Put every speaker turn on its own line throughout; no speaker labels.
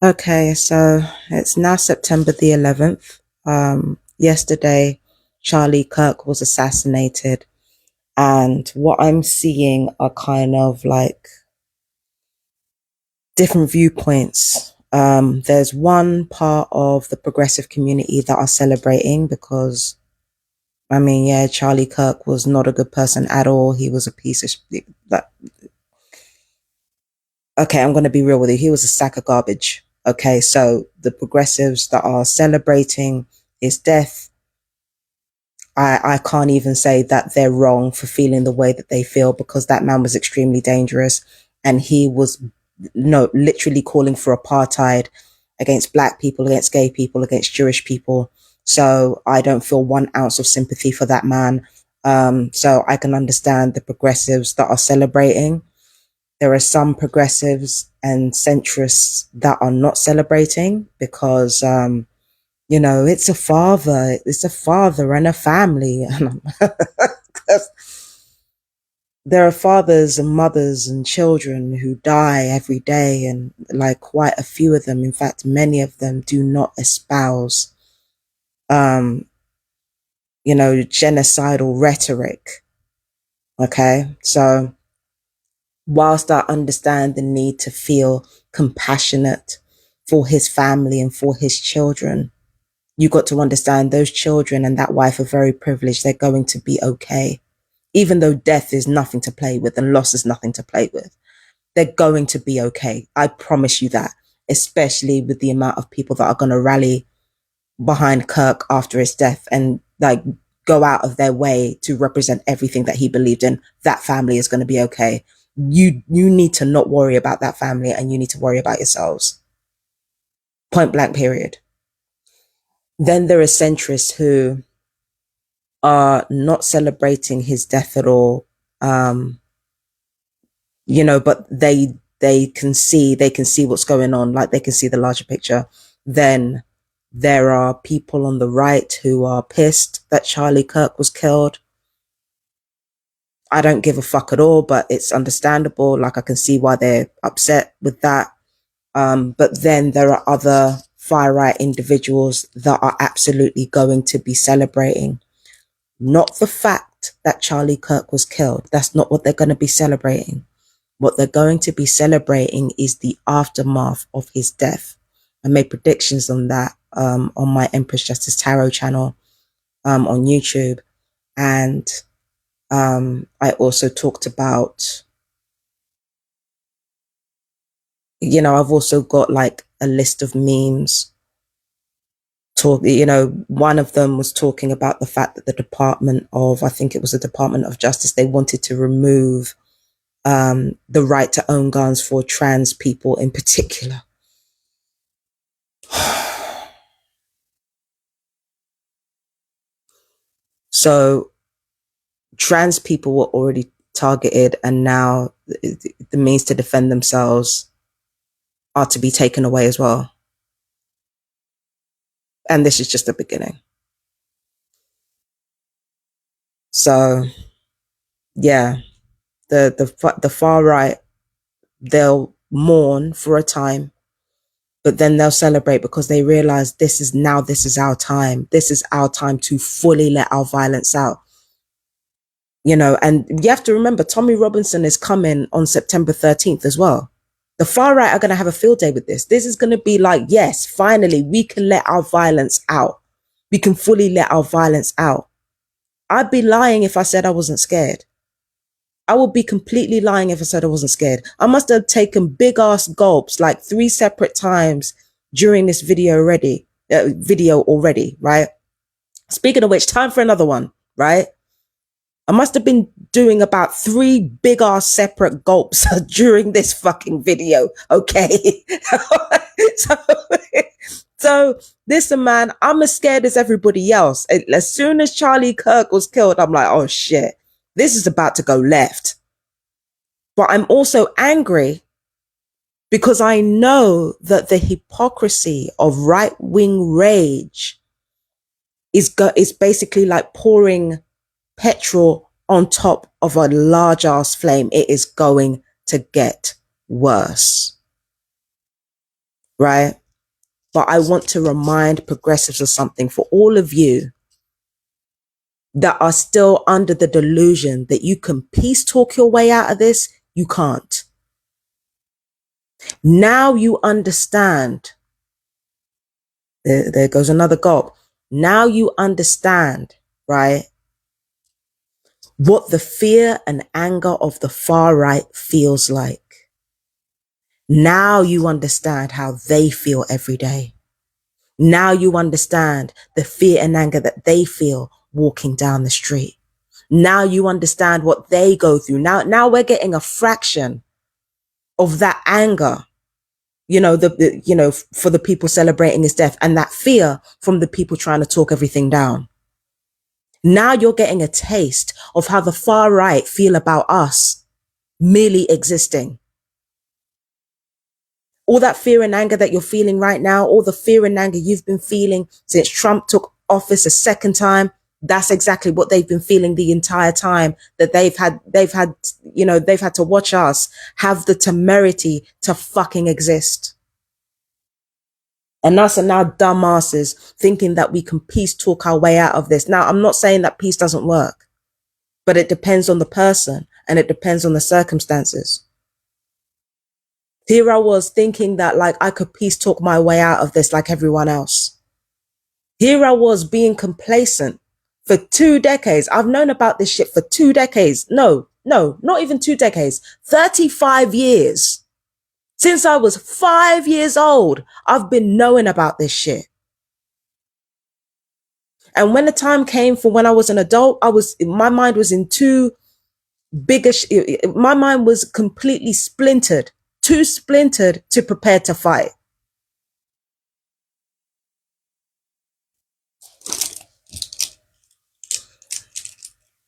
Okay, so it's now September the 11th. Yesterday, Charlie Kirk was assassinated, and what I'm seeing are kind of like different viewpoints. There's one part of the progressive community that are celebrating because, I mean, yeah, Charlie Kirk was not a good person at all. He was a piece of that. Okay, I'm going to be real with you. He was a sack of garbage. Okay, so the progressives that are celebrating his death, I can't even say that they're wrong for feeling the way that they feel, because that man was extremely dangerous, and he was no literally calling for apartheid against black people, against gay people, against Jewish people. So I don't feel 1 ounce of sympathy for that man. So I can understand the progressives that are celebrating. There are some progressives and centrists that are not celebrating because it's a father and a family. And there are fathers and mothers and children who die every day, and like quite a few of them, in fact, many of them do not espouse, um, genocidal rhetoric. Okay. So whilst I understand the need to feel compassionate for his family and for his children, you got to understand those children and that wife are very privileged. They're going to be okay. Even though death is nothing to play with and loss is nothing to play with, they're going to be okay. I promise you that, especially with the amount of people that are going to rally behind Kirk after his death and like go out of their way to represent everything that he believed in. That family is going to be okay. You need to not worry about that family, and you need to worry about yourselves. Point blank, period. Then there are centrists who are not celebrating his death at all. Um, but they can see what's going on, like they can see the larger picture. Then there are people on the right who are pissed that Charlie Kirk was killed. I don't give a fuck at all, but it's understandable. Like I can see why they're upset with that. But then there are other far right individuals that are absolutely going to be celebrating not the fact that Charlie Kirk was killed. That's not what they're going to be celebrating. What they're going to be celebrating is the aftermath of his death. I made predictions on that on my Empress Justice Tarot channel on YouTube. And I also talked about, I've also got like a list of memes. One of them was talking about the fact that I think it was the Department of Justice, they wanted to remove the right to own guns for trans people in particular. So trans people were already targeted, and now the means to defend themselves are to be taken away as well. And this is just the beginning. So yeah, the far right, they'll mourn for a time, but then they'll celebrate because they realize this is our time. This is our time to fully let our violence out. And you have to remember, Tommy Robinson is coming on September 13th as well. The far right are going to have a field day with this. This is going to be like, yes, finally, we can let our violence out. We can fully let our violence out. I'd be lying if I said I wasn't scared. I would be completely lying if I said I wasn't scared. I must have taken big ass gulps like 3 separate times during this video already, right? Speaking of which, time for another one, right? I must have been doing about 3 big ass separate gulps during this fucking video. Okay. so, so listen, man, I'm as scared as everybody else. As soon as Charlie Kirk was killed, I'm like, oh shit, this is about to go left. But I'm also angry because I know that the hypocrisy of right-wing rage is basically like pouring petrol on top of a large ass flame. It is going to get worse. right? But I want to remind progressives of something. For all of you that are still under the delusion that you can peace talk your way out of this, you can't. Now you understand. There goes another gulp. Now you understand, right, what the fear and anger of the far right feels like. Now you understand how they feel every day. Now you understand the fear and anger that they feel walking down the street. Now you understand what they go through. Now we're getting a fraction of that anger, for the people celebrating his death, and that fear from the people trying to talk everything down. Now you're getting a taste of how the far right feel about us merely existing. All that fear and anger that you're feeling right now, all the fear and anger you've been feeling since Trump took office a second time, that's exactly what they've been feeling the entire time that they've had to watch us have the temerity to fucking exist. And us are now dumbasses thinking that we can peace talk our way out of this. Now, I'm not saying that peace doesn't work, but it depends on the person and it depends on the circumstances. Here I was thinking that like I could peace talk my way out of this like everyone else. Here I was being complacent for 2 decades. I've known about this shit for 2 decades. No, not even 2 decades. 35 years. Since I was 5 years old, I've been knowing about this shit. And when the time came for when I was an adult, my mind was in too big my mind was completely splintered, too splintered to prepare to fight.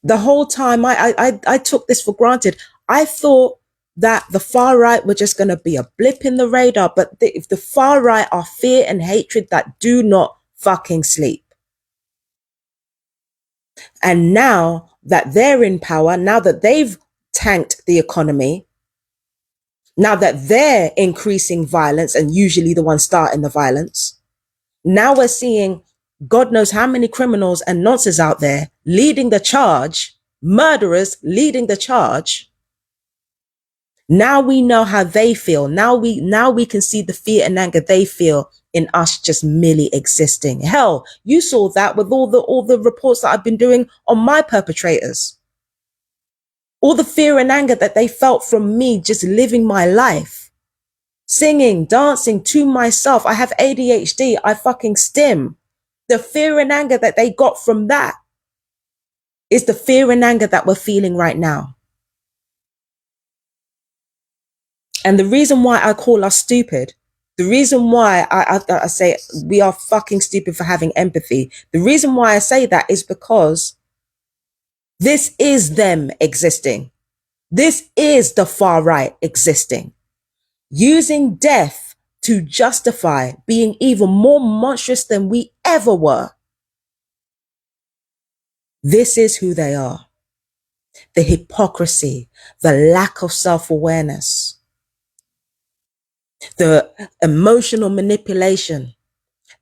The whole time I took this for granted. I thought that the far right were just going to be a blip in the radar, but if the far right are fear and hatred that do not fucking sleep. And now that they're in power, now that they've tanked the economy, now that they're increasing violence and usually the ones starting the violence, now we're seeing God knows how many criminals and nonsense out there leading the charge, murderers leading the charge. Now we know how they feel. Now we can see the fear and anger they feel in us just merely existing. Hell, you saw that with all the reports that I've been doing on my perpetrators. All the fear and anger that they felt from me just living my life. Singing, dancing to myself. I have ADHD. I fucking stim. The fear and anger that they got from that is the fear and anger that we're feeling right now. And the reason why I call us stupid, the reason why I say we are fucking stupid for having empathy, the reason why I say that is because this is them existing. This is the far right existing. Using death to justify being even more monstrous than we ever were. This is who they are. The hypocrisy, the lack of self-awareness, the emotional manipulation,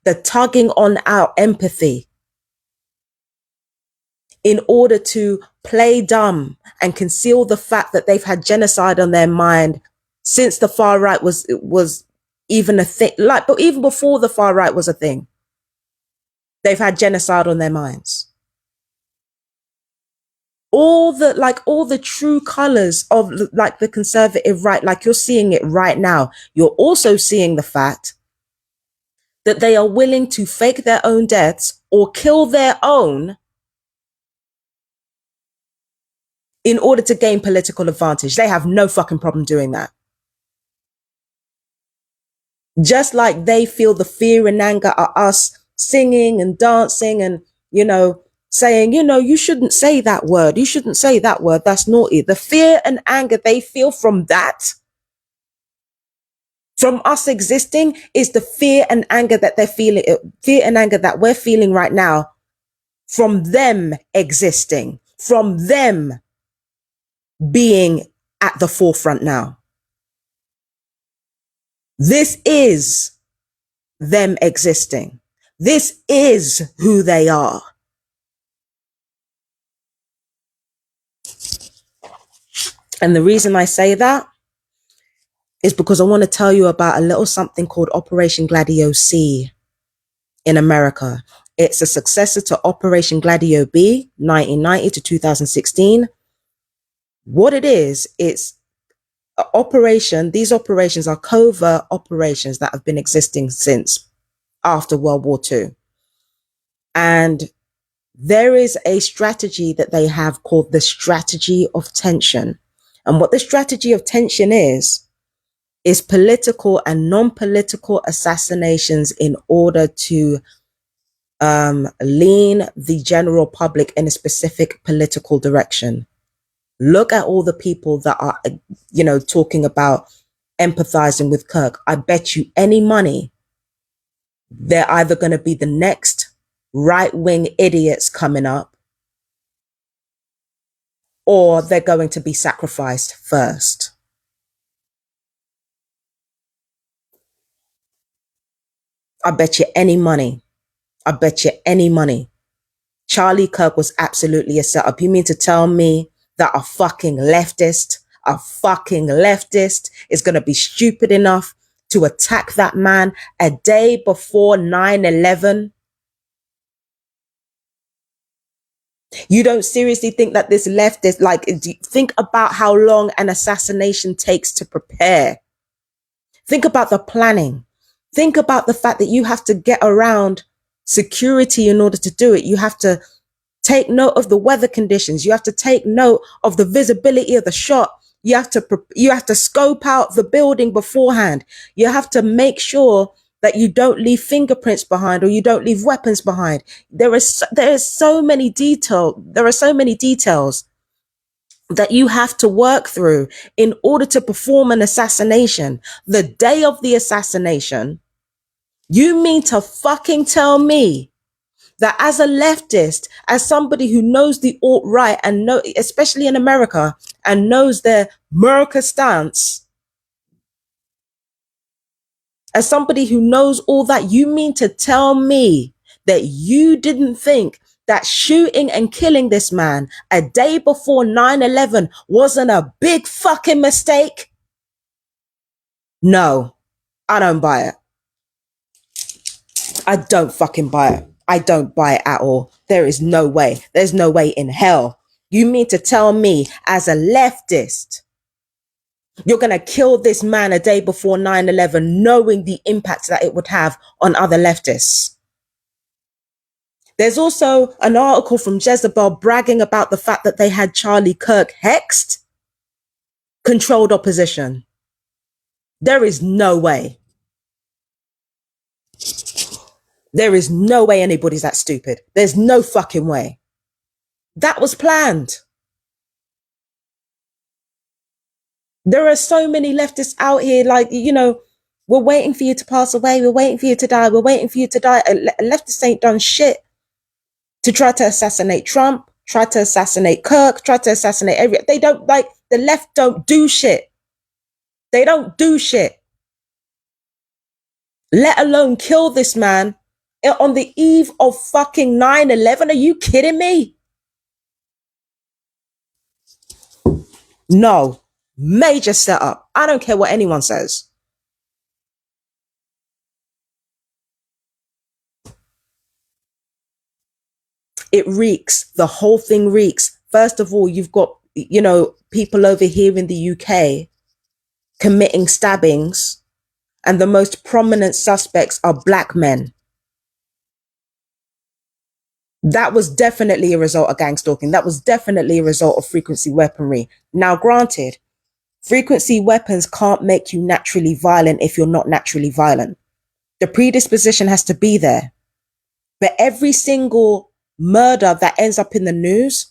the tugging on our empathy in order to play dumb and conceal the fact that they've had genocide on their mind since the far right was even a thing. But even before the far right was a thing, they've had genocide on their minds. All the true colors of like the conservative right, like you're seeing it right now. You're also seeing the fact that they are willing to fake their own deaths or kill their own in order to gain political advantage. They have no fucking problem doing that. Just like they feel the fear and anger of us singing and dancing and, saying, you shouldn't say that word. You shouldn't say that word. That's naughty. The fear and anger they feel from that, from us existing, is the fear and anger that they're feeling, fear and anger that we're feeling right now from them existing, from them being at the forefront now. This is them existing. This is who they are. And the reason I say that is because I want to tell you about a little something called Operation Gladio C in America. It's a successor to Operation Gladio B, 1990 to 2016. What it is, it's an operation. These operations are covert operations that have been existing since after World War II. And there is a strategy that they have called the strategy of tension. And what the strategy of tension is political and non-political assassinations in order to lean the general public in a specific political direction. Look at all the people that are, talking about empathizing with Kirk. I bet you any money they're either going to be the next right-wing idiots coming up, or they're going to be sacrificed first. I bet you any money. I bet you any money. Charlie Kirk was absolutely a setup. You mean to tell me that a fucking leftist is going to be stupid enough to attack that man a day before 9/11? You don't seriously think that this leftist, think about how long an assassination takes to prepare. Think about the planning. Think about the fact that you have to get around security in order to do it. You have to take note of the weather conditions. You have to take note of the visibility of the shot. You have to scope out the building beforehand. You have to make sure that you don't leave fingerprints behind, or you don't leave weapons behind. There are so many details that you have to work through in order to perform an assassination. The day of the assassination, you mean to fucking tell me that as a leftist, as somebody who knows the alt-right and know, especially in America, and knows their America stance, as somebody who knows all that, you mean to tell me that you didn't think that shooting and killing this man a day before 9/11 wasn't a big fucking mistake? No, I don't buy it. I don't fucking buy it. I don't buy it at all. There is no way. There's no way in hell. You mean to tell me, as a leftist, you're going to kill this man a day before 9/11, knowing the impact that it would have on other leftists? There's also an article from Jezebel bragging about the fact that they had Charlie Kirk hexed, controlled opposition. There is no way. There is no way anybody's that stupid. There's no fucking way. That was planned. There are so many leftists out here, we're waiting for you to pass away. We're waiting for you to die. We're waiting for you to die. Leftists ain't done shit to try to assassinate Trump, try to assassinate Kirk, try to assassinate they don't, the left don't do shit. They don't do shit. Let alone kill this man on the eve of fucking 9/11. Are you kidding me? No. Major setup. I don't care what anyone says. It reeks. The whole thing reeks. First of all, you've got, people over here in the UK committing stabbings, and the most prominent suspects are black men. That was definitely a result of gang stalking. That was definitely a result of frequency weaponry. Now, granted, frequency weapons can't make you naturally violent if you're not naturally violent. The predisposition has to be there. But every single murder that ends up in the news,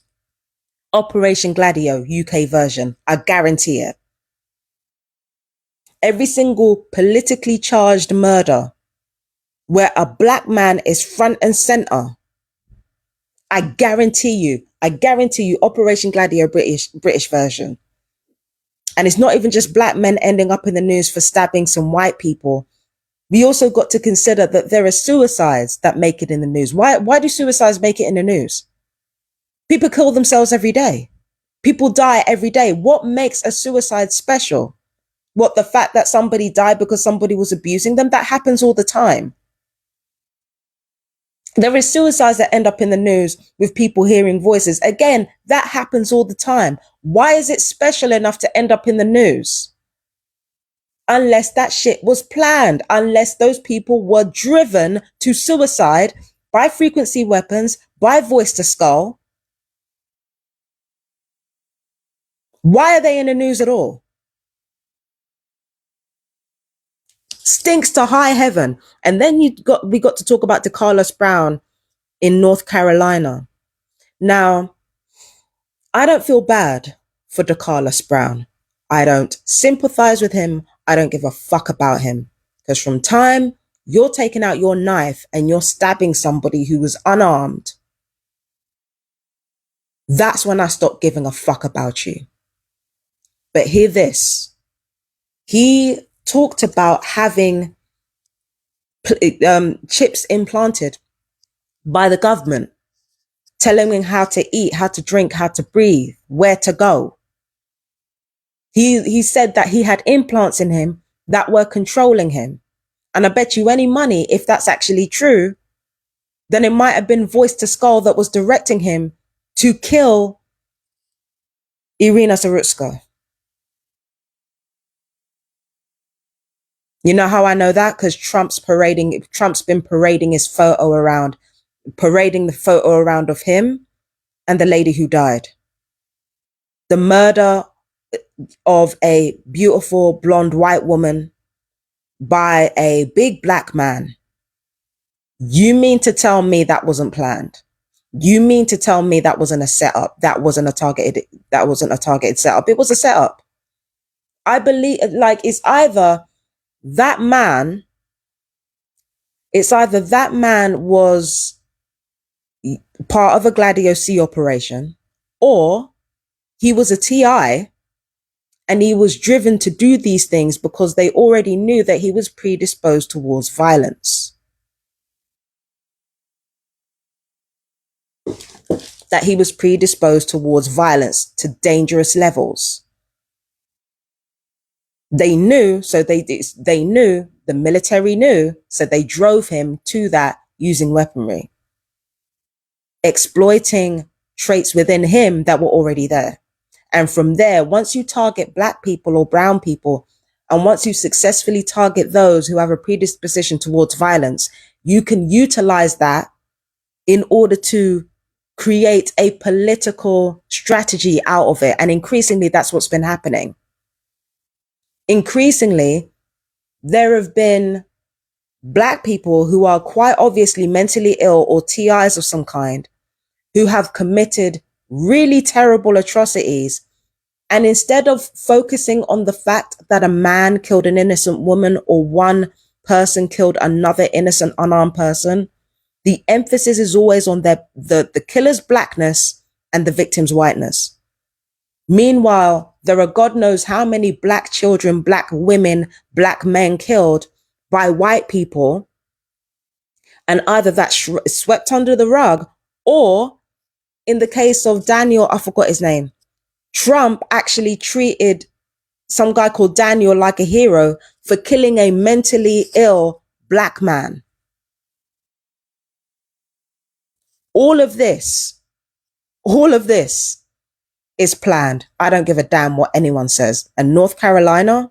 Operation Gladio, UK version, I guarantee it. Every single politically charged murder where a black man is front and center, I guarantee you, Operation Gladio British version. And it's not even just black men ending up in the news for stabbing some white people. We also got to consider that there are suicides that make it in the news. Why do suicides make it in the news? People kill themselves every day. People die every day. What makes a suicide special? What, the fact that somebody died because somebody was abusing them? That happens all the time. There is suicides that end up in the news with people hearing voices. Again, that happens all the time. Why is it special enough to end up in the news? Unless that shit was planned, unless those people were driven to suicide by frequency weapons, by voice to skull. Why are they in the news at all? Stinks to high heaven. And then we got to talk about DeCarlos Brown in North Carolina. Now, I don't feel bad for DeCarlos Brown. I don't sympathize with him. I don't give a fuck about him. Because from time you're taking out your knife and you're stabbing somebody who was unarmed, that's when I stop giving a fuck about you. But hear this. He talked about having chips implanted by the government, telling him how to eat, how to drink, how to breathe, where to go. He said that he had implants in him that were controlling him. And I bet you any money, if that's actually true, then it might have been voice to skull that was directing him to kill Irina Sarutska. You know how I know that? Because Trump's been parading his photo around, parading the photo around of him and the lady who died. The murder of a beautiful blonde white woman by a big black man. You mean to tell me that wasn't planned? You mean to tell me that wasn't a setup? That wasn't a targeted setup. It was a setup. I believe, like, it's either that man was part of a Gladio C operation, or he was a TI and he was driven to do these things because they already knew that he was predisposed towards violence. That he was predisposed towards violence to dangerous levels. They knew, so they knew, the military knew, so they drove him to that using weaponry, exploiting traits within him that were already there. And from there, once you target black people or brown people, and once you successfully target those who have a predisposition towards violence, you can utilize that in order to create a political strategy out of it. And increasingly, that's what's been happening. Increasingly, there have been black people who are quite obviously mentally ill or TIs of some kind, who have committed really terrible atrocities. And instead of focusing on the fact that a man killed an innocent woman or one person killed another innocent unarmed person, the emphasis is always on the killer's blackness and the victim's whiteness. Meanwhile, there are God knows how many black children, black women, black men killed by white people. And either that's swept under the rug, or in the case of Daniel, I forgot his name, Trump actually treated some guy called Daniel like a hero for killing a mentally ill black man. All of this is planned. I don't give a damn what anyone says. And North Carolina,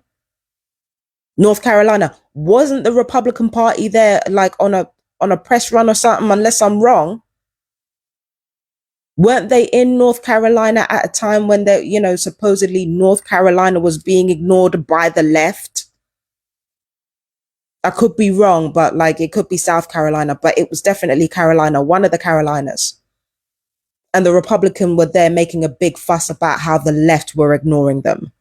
wasn't the Republican Party there like on a press run or something, unless I'm wrong? Weren't they in North Carolina at a time when supposedly North Carolina was being ignored by the left? I could be wrong, but like it could be South Carolina, but it was definitely Carolina, one of the Carolinas. And the Republican were there making a big fuss about how the left were ignoring them.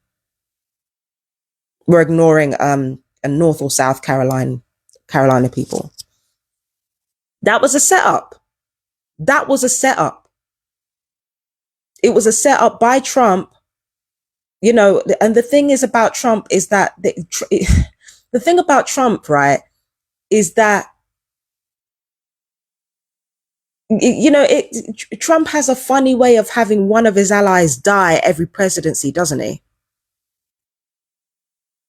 We're ignoring a North or South Carolina people. That was a setup. That was a setup. It was a setup by Trump, and the thing is about Trump is that the thing about Trump, right, is that, Trump has a funny way of having one of his allies die every presidency, doesn't he?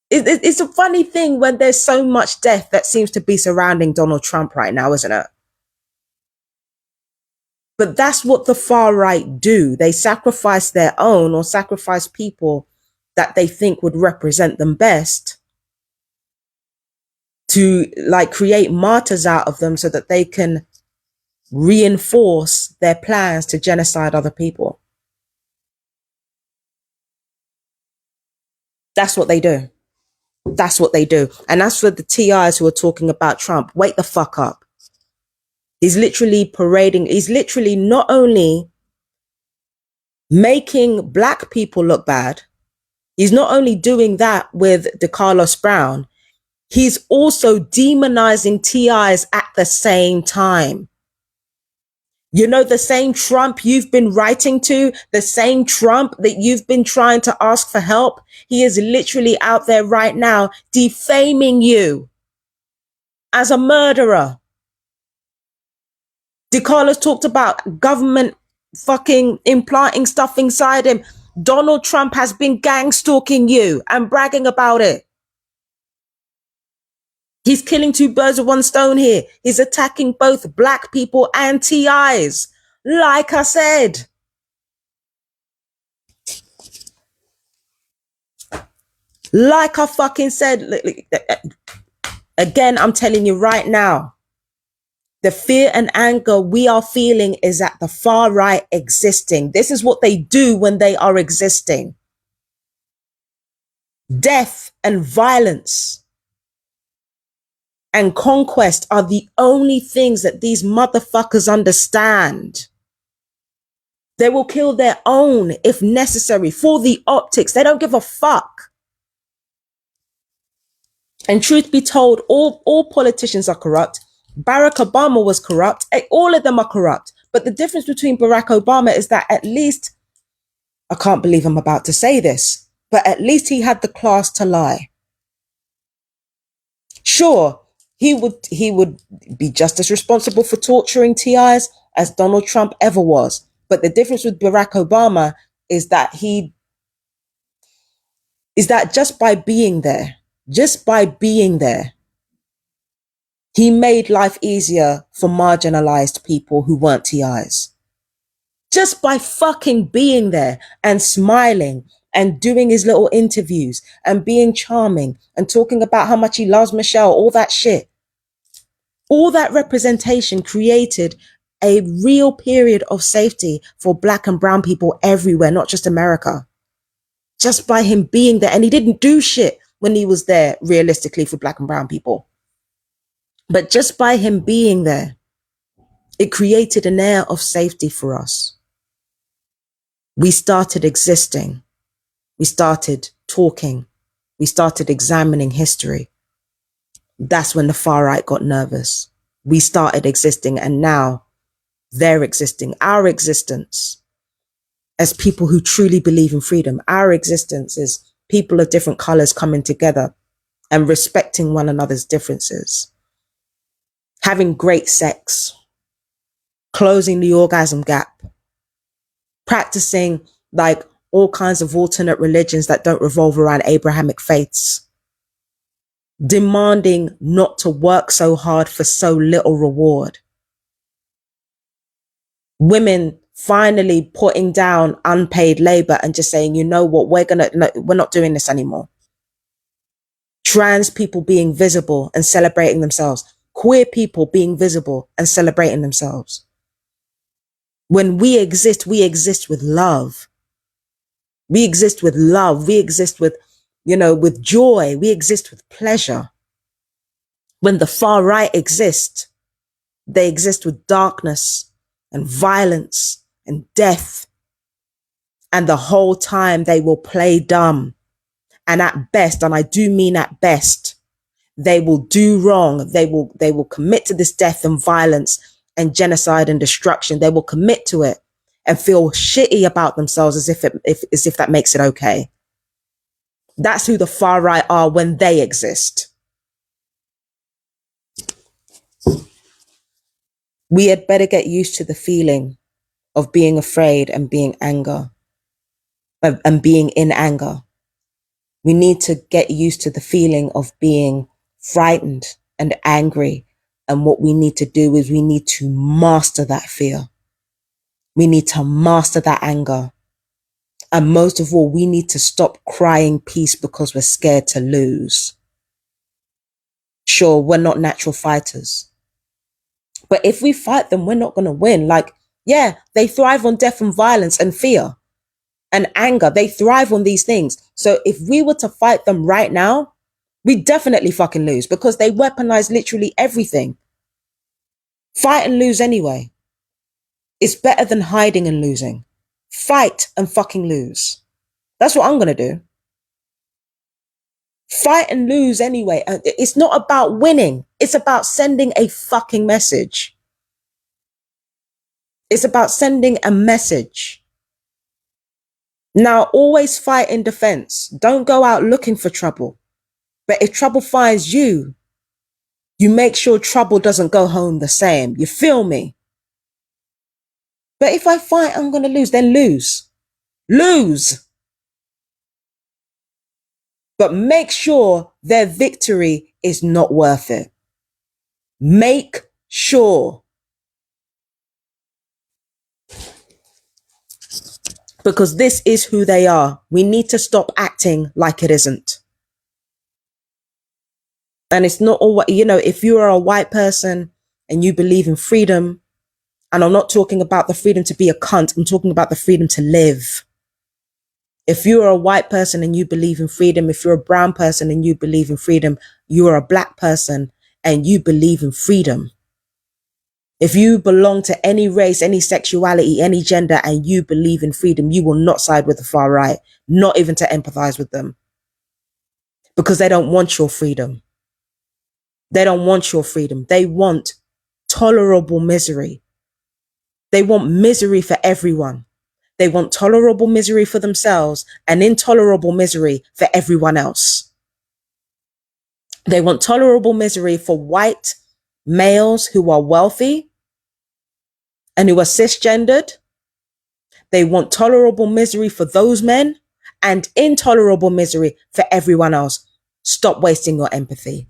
It's a funny thing when there's so much death that seems to be surrounding Donald Trump right now, isn't it? But that's what the far right do. They sacrifice their own, or sacrifice people that they think would represent them best, to like create martyrs out of them so that they can reinforce their plans to genocide other people. That's what they do. That's what they do. And as for the TIs who are talking about Trump, wake the fuck up. He's literally parading. He's literally not only making black people look bad, he's not only doing that with DeCarlos Brown, he's also demonizing TIs at the same time. You know, the same Trump you've been writing to, the same Trump that you've been trying to ask for help, he is literally out there right now defaming you as a murderer. DeCarlos talked about government fucking implanting stuff inside him. Donald Trump has been gang stalking you and bragging about it. He's killing two birds with one stone here. He's attacking both black people and TIs. Like I said. Like I fucking said. Again, I'm telling you right now. The fear and anger we are feeling is at the far right existing. This is what they do when they are existing. Death and violence and conquest are the only things that these motherfuckers understand. They will kill their own if necessary for the optics. They don't give a fuck. And truth be told, all politicians are corrupt. Barack Obama was corrupt. All of them are corrupt. But the difference between Barack Obama is that at least, I can't believe I'm about to say this, but at least he had the class to lie. Sure, he would be just as responsible for torturing TIs as Donald Trump ever was. But the difference with Barack Obama is that just by being there, he made life easier for marginalized people who weren't TIs. Just by fucking being there and smiling and doing his little interviews and being charming and talking about how much he loves Michelle, all that shit. All that representation created a real period of safety for black and brown people everywhere, not just America. Just by him being there. And he didn't do shit when he was there realistically for black and brown people. But just by him being there, it created an air of safety for us. We started existing. We started talking. We started examining history. That's when the far right got nervous. We started existing, and now they're existing. Our existence as people who truly believe in freedom, our existence is people of different colors coming together and respecting one another's differences. Having great sex, closing the orgasm gap, practicing like all kinds of alternate religions that don't revolve around Abrahamic faiths, demanding not to work so hard for so little reward. Women finally putting down unpaid labor and just saying, you know what, we're not doing this anymore. Trans people being visible and celebrating themselves. Queer people being visible and celebrating themselves. When we exist with love. We exist with love. We exist with, with joy. We exist with pleasure. When the far right exist, they exist with darkness and violence and death. And the whole time they will play dumb. And at best, and I do mean at best, they will do wrong. They will commit to this death and violence and genocide and destruction. They will commit to it and feel shitty about themselves as if that makes it okay. That's who the far right are when they exist. We had better get used to the feeling of being afraid and being being in anger. We need to get used to the feeling of being frightened and angry. And what we need to do is we need to master that fear. We need to master that anger. And most of all, we need to stop crying peace because we're scared to lose. Sure, we're not natural fighters. But if we fight them, we're not going to win. Like, yeah, they thrive on death and violence and fear and anger. They thrive on these things. So if we were to fight them right now, we definitely fucking lose because they weaponize literally everything. Fight and lose anyway. It's better than hiding and losing. Fight and fucking lose. That's what I'm going to do. Fight and lose anyway. It's not about winning. It's about sending a fucking message. It's about sending a message. Now, always fight in defense. Don't go out looking for trouble. But if trouble finds you, you make sure trouble doesn't go home the same. You feel me? But if I fight, I'm going to lose. Then lose. Lose. But make sure their victory is not worth it. Make sure. Because this is who they are. We need to stop acting like it isn't. And it's not all, if you are a white person and you believe in freedom, and I'm not talking about the freedom to be a cunt, I'm talking about the freedom to live. If you are a white person and you believe in freedom, if you're a brown person and you believe in freedom, you are a black person and you believe in freedom. If you belong to any race, any sexuality, any gender, and you believe in freedom, you will not side with the far right, not even to empathize with them. Because they don't want your freedom. They don't want your freedom. They want tolerable misery. They want misery for everyone. They want tolerable misery for themselves and intolerable misery for everyone else. They want tolerable misery for white males who are wealthy and who are cisgendered. They want tolerable misery for those men and intolerable misery for everyone else. Stop wasting your empathy.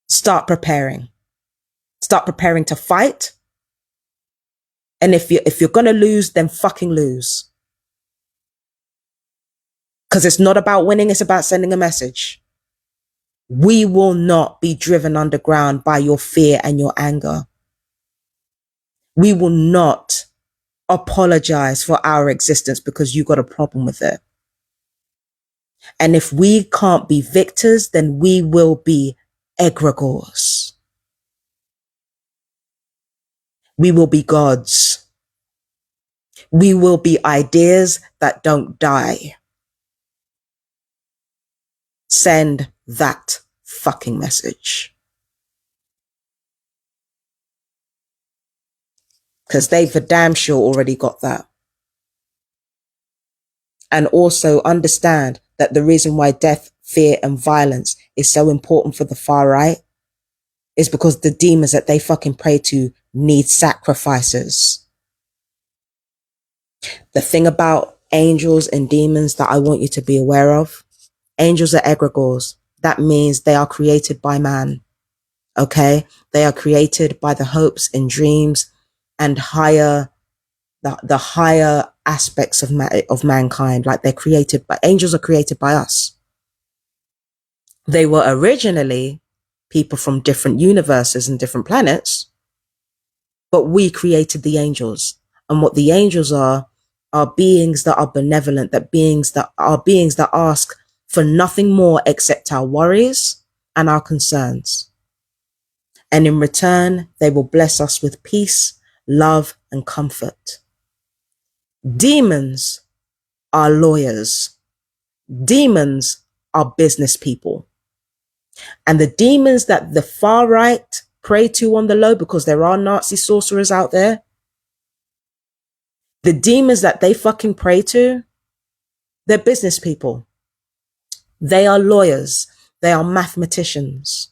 Start preparing. Start preparing to fight. And if you're going to lose, then fucking lose. Because it's not about winning, it's about sending a message. We will not be driven underground by your fear and your anger. We will not apologize for our existence because you got a problem with it. And if we can't be victors, then we will be egregores. We will be gods. We will be ideas that don't die. Send that fucking message. Because they for damn sure already got that. And also understand that the reason why death, fear, and violence is so important for the far right is because the demons that they fucking pray to need sacrifices. The thing about angels and demons that I want you to be aware of, angels are egregores. That means they are created by man. Okay? They are created by the hopes and dreams and the higher aspects of mankind. Like they're created by, angels are created by us. They were originally people from different universes and different planets, but we created the angels. And what the angels are beings that are benevolent, that are beings that ask for nothing more except our worries and our concerns. And in return, they will bless us with peace, love, and comfort. Demons are lawyers. Demons are business people. And the demons that the far right pray to on the low, because there are Nazi sorcerers out there, the demons that they fucking pray to, they're business people. They are lawyers. They are mathematicians.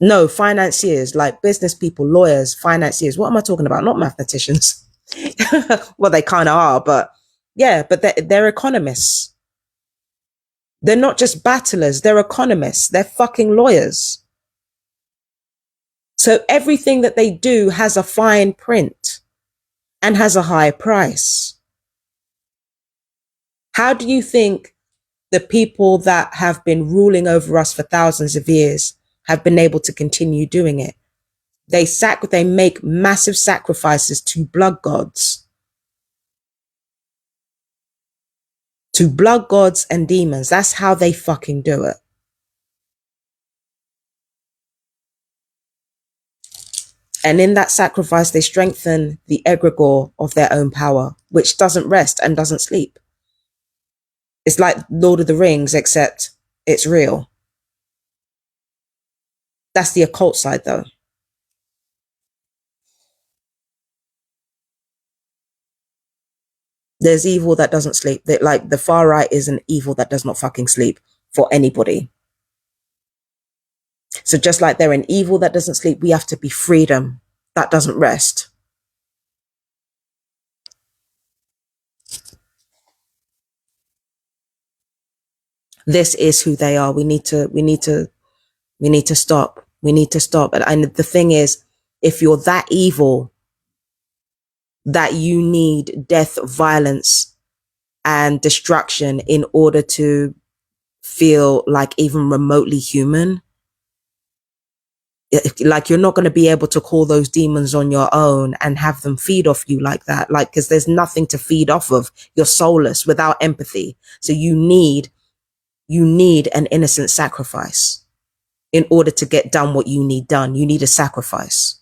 No, financiers, like business people, lawyers, financiers. What am I talking about? Not mathematicians. Well, they kind of are, but yeah, but they're economists. They're not just battlers, they're economists. They're fucking lawyers. So everything that they do has a fine print and has a high price. How do you think the people that have been ruling over us for thousands of years have been able to continue doing it? They make massive sacrifices to blood gods, and demons. That's how they fucking do it. And in that sacrifice, they strengthen the egregore of their own power, which doesn't rest and doesn't sleep. It's like Lord of the Rings, except it's real. That's the occult side, though. There's evil that doesn't sleep. Like the far right is an evil that does not fucking sleep for anybody. So just like they're an evil that doesn't sleep, we have to be freedom that doesn't rest. This is who they are. We need to stop. We need to stop. And the thing is, if you're that evil that you need death, violence, and destruction in order to feel like even remotely human, like you're not going to be able to call those demons on your own and have them feed off you like that. Like, because there's nothing to feed off of. You're soulless without empathy. So you need an innocent sacrifice in order to get done what you need done. You need a sacrifice.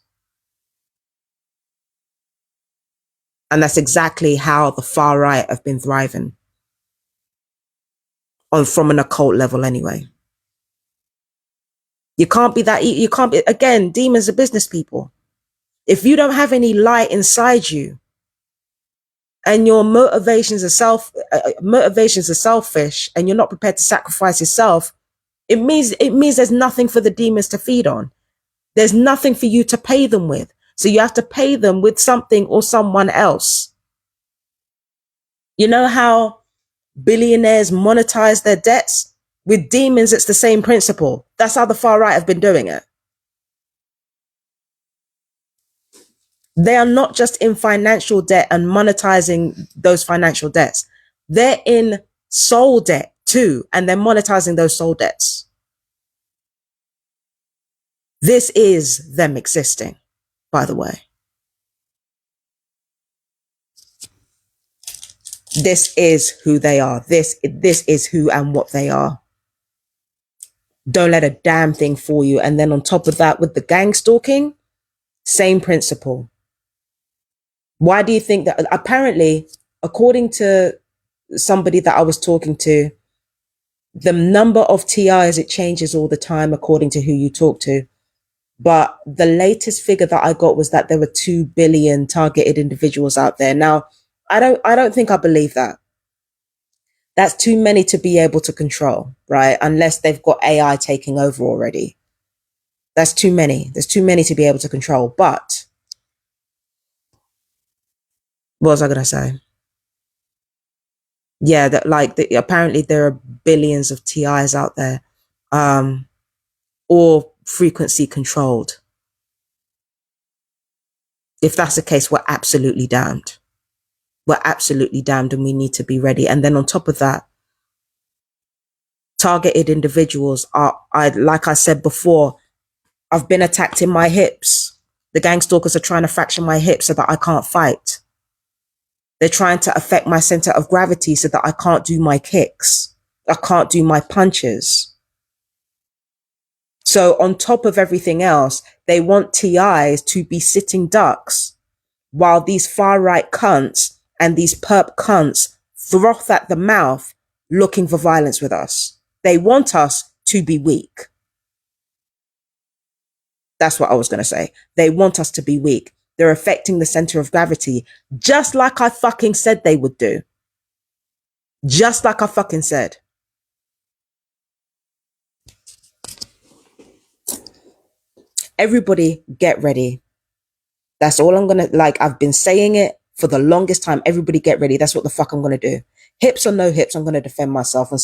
And that's exactly how the far right have been thriving from an occult level anyway. You can't be that, you can't be, again, demons are business people. If you don't have any light inside you and your motivations are selfish and you're not prepared to sacrifice yourself, it means there's nothing for the demons to feed on. There's nothing for you to pay them with. So you have to pay them with something or someone else. You know how billionaires monetize their debts? With demons, it's the same principle. That's how the far right have been doing it. They are not just in financial debt and monetizing those financial debts. They're in soul debt too, and they're monetizing those soul debts. This is them existing, by the way. This is who they are. This is who and what they are. Don't let a damn thing fool you. And then on top of that, with the gang stalking, same principle. Why do you think that? Apparently, according to somebody that I was talking to, the number of TIs, it changes all the time according to who you talk to. But the latest figure that I got was that there were 2 billion targeted individuals out there. Now, I don't think I believe that. That's too many to be able to control, right? Unless they've got AI taking over already. That's too many. There's too many to be able to control. But what was I going to say? Yeah, that apparently there are billions of TIs out there, or frequency controlled. If that's the case, we're absolutely damned. We're absolutely damned, and we need to be ready. And then on top of that, targeted individuals like I said before, I've been attacked in my hips. The gang stalkers are trying to fracture my hips so that I can't fight. They're trying to affect my center of gravity so that I can't do my kicks. I can't do my punches. So on top of everything else, they want TIs to be sitting ducks while these far right cunts and these perp cunts froth at the mouth looking for violence with us. They want us to be weak. That's what I was going to say. They want us to be weak. They're affecting the center of gravity, just like I fucking said they would do. Just like I fucking said. Everybody get ready. That's all I'm going to, like, I've been saying it for the longest time. Everybody get ready. That's what the fuck I'm going to do. Hips or no hips, I'm going to defend myself. And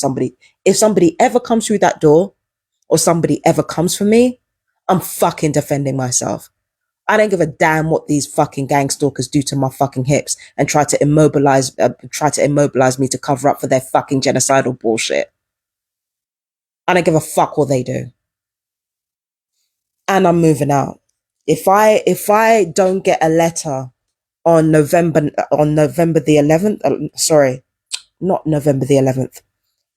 if somebody ever comes through that door or somebody ever comes for me, I'm fucking defending myself. I don't give a damn what these fucking gang stalkers do to my fucking hips and try to immobilize me to cover up for their fucking genocidal bullshit. I don't give a fuck what they do. And I'm moving out. If I don't get a letter on November the 11th, sorry, not November the 11th.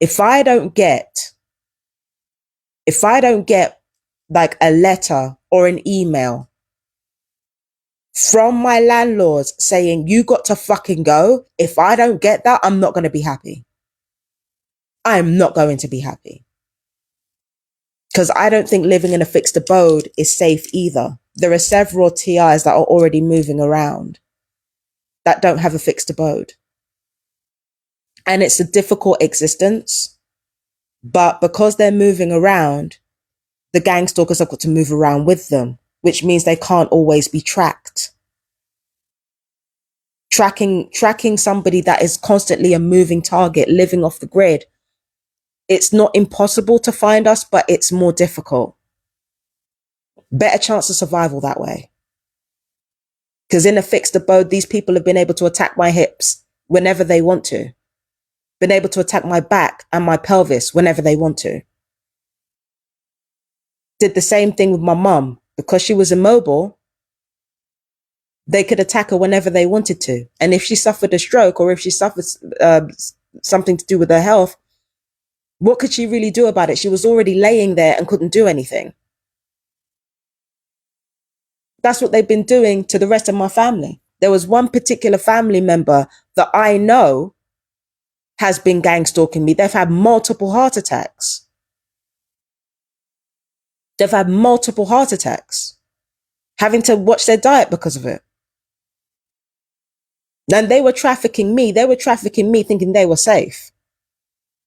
If I don't get like a letter or an email from my landlords saying you got to fucking go, if I don't get that, I'm not going to be happy. I am not going to be happy. Because I don't think living in a fixed abode is safe either. There are several TIs that are already moving around that don't have a fixed abode. And it's a difficult existence. But because they're moving around, the gang stalkers have got to move around with them, which means they can't always be tracked. Tracking somebody that is constantly a moving target, living off the grid. It's not impossible to find us, but it's more difficult. Better chance of survival that way. Because in a fixed abode, these people have been able to attack my hips whenever they want to. Been able to attack my back and my pelvis whenever they want to. Did the same thing with my mum. Because she was immobile, they could attack her whenever they wanted to. And if she suffered a stroke or if she suffered something to do with her health, what could she really do about it? She was already laying there and couldn't do anything. That's what they've been doing to the rest of my family. There was one particular family member that I know has been gang stalking me. They've had multiple heart attacks. Having to watch their diet because of it. And they were trafficking me. Thinking they were safe.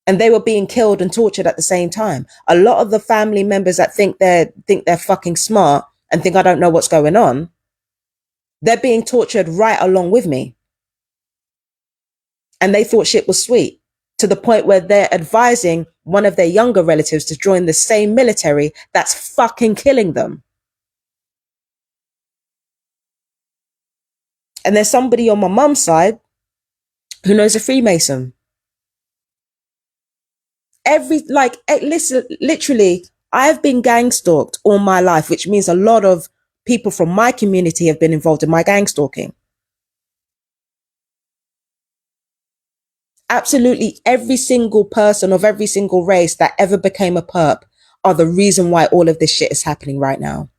And they were being killed and tortured at the same time. A lot of the family members that think they're fucking smart and think I don't know what's going on, they're being tortured right along with me. And they thought shit was sweet, to the point where they're advising one of their younger relatives to join the same military that's fucking killing them. And there's somebody on my mum's side who knows a Freemason. Listen, literally, I've been gang stalked all my life, which means a lot of people from my community have been involved in my gang stalking. Absolutely every single person of every single race that ever became a perp are the reason why all of this shit is happening right now.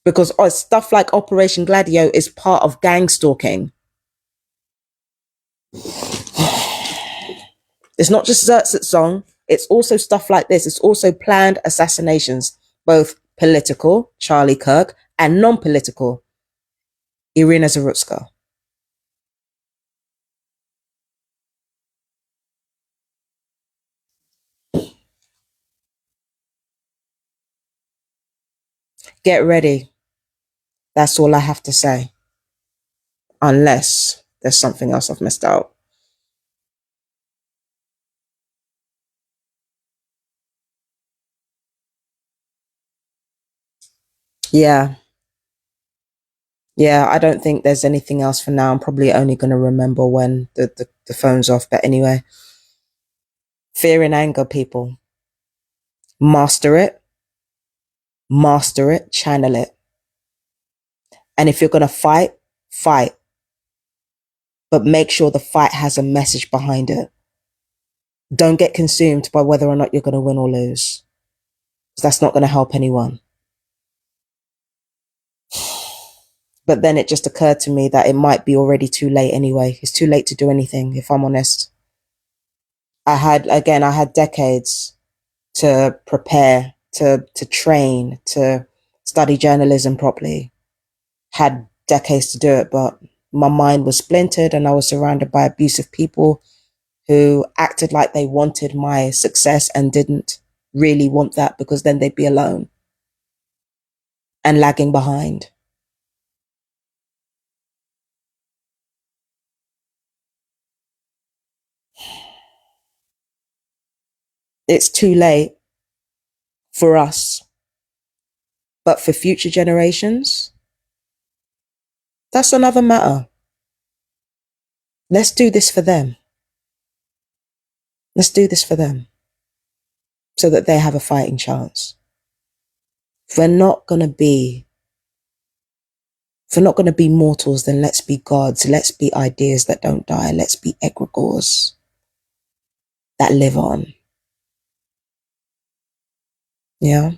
Because stuff like Operation Gladio is part of gang stalking. It's not just Zertzit's song. It's also stuff like this. It's also planned assassinations, both political, Charlie Kirk, and non-political, Irina Zarutska. Get ready. That's all I have to say. Unless there's something else I've missed out. Yeah. Yeah, I don't think there's anything else for now. I'm probably only going to remember when the phone's off. But anyway, fear and anger, people. Master it, channel it. And if you're going to fight, fight. But make sure the fight has a message behind it. Don't get consumed by whether or not you're going to win or lose. Because that's not going to help anyone. But then it just occurred to me that it might be already too late anyway. It's too late to do anything, if I'm honest. I had decades to prepare, to train, to study journalism properly. Had decades to do it, but my mind was splintered and I was surrounded by abusive people who acted like they wanted my success and didn't. really want that, because then they'd be alone and lagging behind. It's too late for us, but for future generations, that's another matter. Let's do this for them. Let's do this for them so that they have a fighting chance. If we're not going to be mortals, then let's be gods. Let's be ideas that don't die. Let's be egregores that live on. Yeah.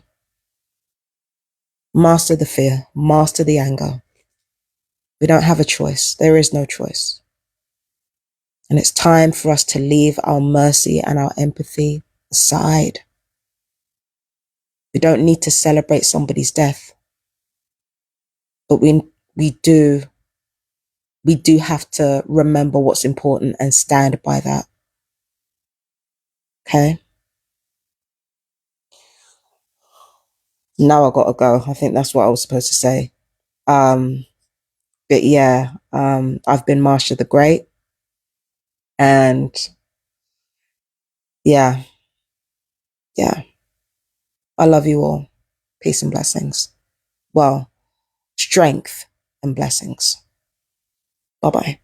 Master the fear, master the anger. We don't have a choice. There is no choice. And it's time for us to leave our mercy and our empathy aside. We don't need to celebrate somebody's death, but we do have to remember what's important and stand by that. Okay? Now I gotta go. I think that's what I was supposed to say. But yeah, I've been Marsha the Great, and yeah, I love you all. Peace and blessings. Well, strength and blessings. Bye bye.